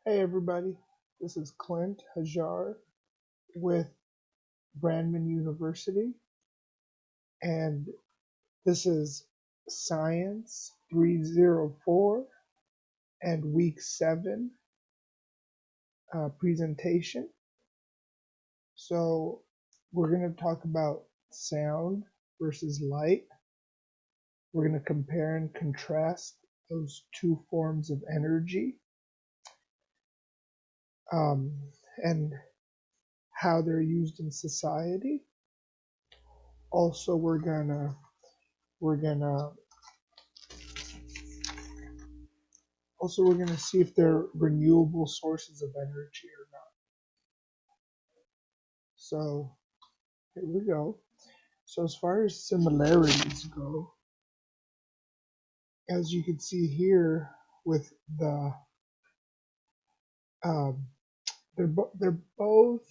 Hey everybody, this is Clint Hajar with Brandman University, and this is Science 304 and Week 7 presentation. So, we're going to talk about sound versus light. We're going to compare and contrast those two forms of energy um, and how they're used in society. Also, we're gonna we're going to see if they're renewable sources of energy or not. So here we go. So as far as similarities go, as you can see here with the um, they're both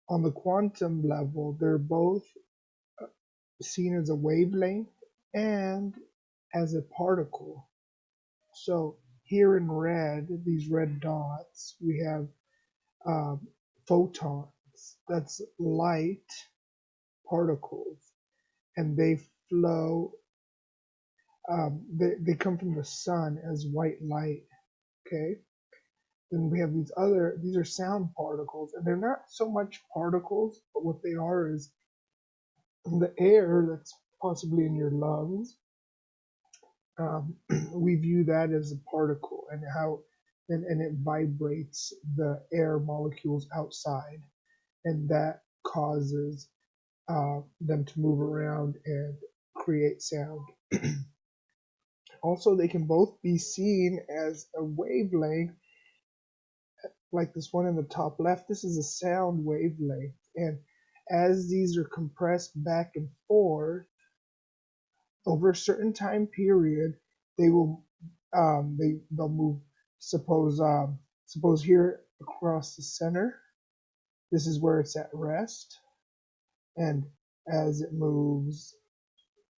on the quantum level. They're both seen as a wavelength and as a particle. So here in red, these red dots, we have um, photons. That's light particles, and they flow. They come from the sun as white light. Okay. Then we have these are sound particles, and they're not so much particles, but what they are is the air that's possibly in your lungs. Um, we view that as a particle, and and it vibrates the air molecules outside, and that causes them to move around and create sound. Also, they can both be seen as a wavelength, like this one in the top left. This is a sound wavelength, and as these are compressed back and forth over a certain time period, they will they'll move. Suppose here across the center, this is where it's at rest, and as it moves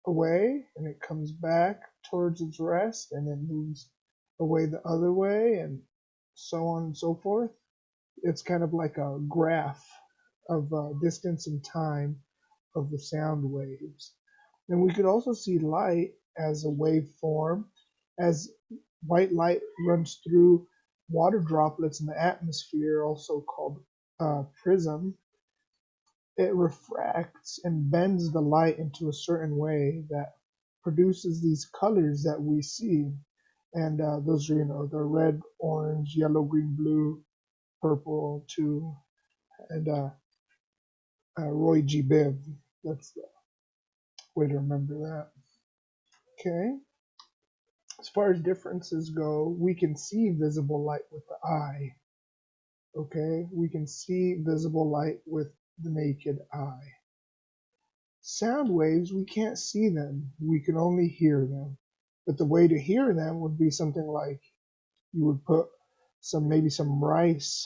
away and it comes back towards its rest and it moves away the other way and so on and so forth. It's kind of like a graph of distance and time of the sound waves. And we could also see light as a waveform, as white light runs through water droplets in the atmosphere, also called prism. It refracts and bends the light into a certain way that produces these colors that we see. And those are, the red, orange, yellow, green, blue, purple, too. And Roy G. Biv. That's the way to remember that. Okay. As far as differences go, we can see visible light with the eye. Okay. We can see visible light with the naked eye. Sound waves, we can't see them, we can only hear them. But the way to hear them would be something like you would put maybe some rice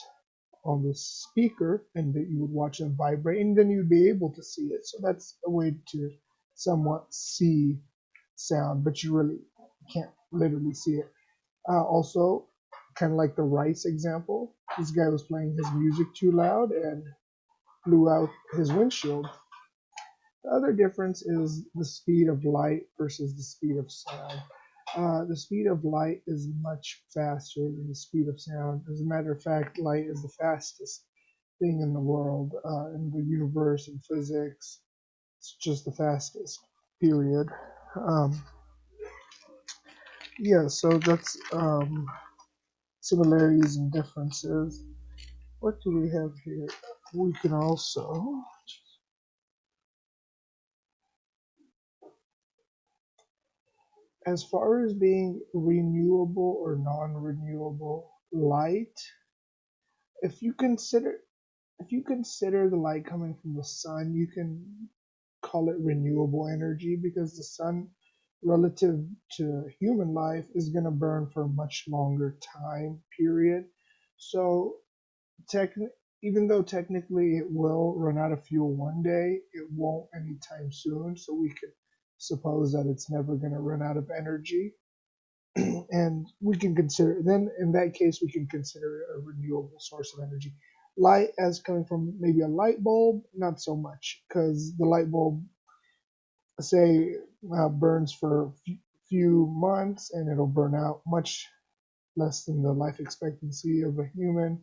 on the speaker and that you would watch them vibrate and then you'd be able to see it. So that's a way to somewhat see sound, but you really can't literally see it. Also, kind of like the rice example, this guy was playing his music too loud and blew out his windshield. The other difference is the speed of light versus the speed of sound. The speed of light is much faster than the speed of sound. As a matter of fact, light is the fastest thing in the world, in the universe, in physics. It's just the fastest, period. Um, yeah, so that's similarities and differences. What do we have here? We can also, as far as being renewable or non-renewable light, if you consider if you consider the light coming from the sun, you can call it renewable energy because the sun, relative to human life, is going to burn for a much longer time period. So, techni- even though technically it will run out of fuel one day, it won't anytime soon. So we could suppose that it's never going to run out of energy. And we can consider, then in that case, we can consider it a renewable source of energy. Light as coming from maybe a light bulb, not so much, because the light bulb, say, burns for a few months and it'll burn out much less than the life expectancy of a human,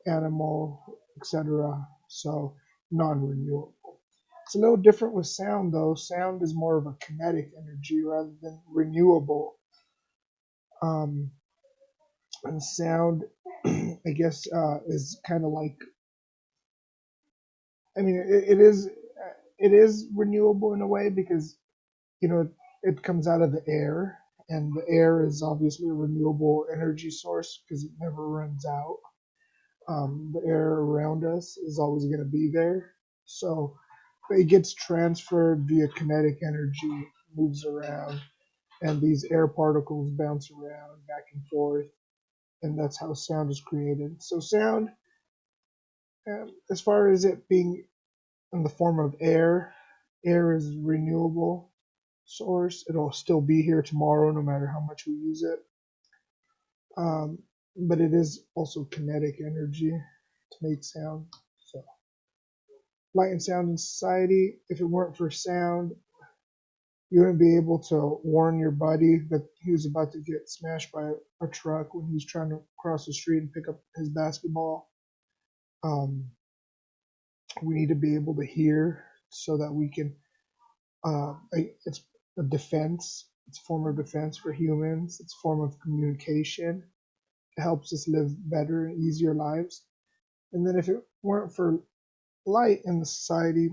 animal, etc. So non-renewable. It's a little different with sound, though. Sound is more of a kinetic energy rather than renewable. Um, and sound, I guess, is kind of like, I mean, it is renewable in a way because it comes out of the air, and the air is obviously a renewable energy source because it never runs out. The air around us is always going to be there, so it gets transferred via kinetic energy, moves around, and these air particles bounce around back and forth, and that's how sound is created. So sound, as far as it being in the form of air, air is renewable source. It'll still be here tomorrow no matter how much we use it. Um, but it is also kinetic energy to make sound. So light and sound in society, if it weren't for sound, you wouldn't be able to warn your buddy that he was about to get smashed by a truck when he's trying to cross the street and pick up his basketball. Um, we need to be able to hear so that we can. It's a defense. It's a form of defense for humans. It's a form of communication. It helps us live better, easier lives. And then if it weren't for light in the society,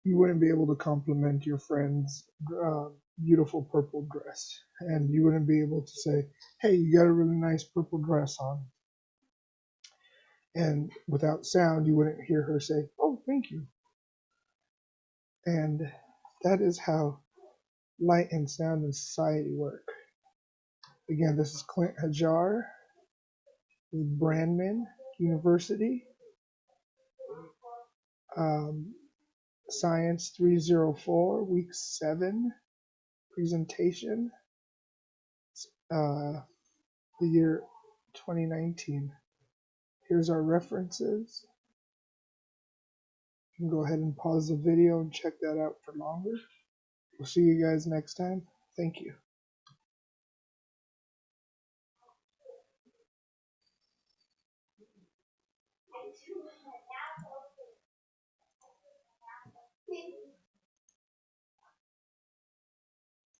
you wouldn't be able to compliment your friend's beautiful purple dress. And you wouldn't be able to say, hey, you got a really nice purple dress on. And without sound, you wouldn't hear her say, oh, thank you. And that is how light and sound in society work. Again, this is Clint Hajar with Brandman University. Um, Science 304, Week 7 presentation, uh, the year 2019. Here's our references. You can go ahead and pause the video and check that out for longer. We'll see you guys next time. Thank you.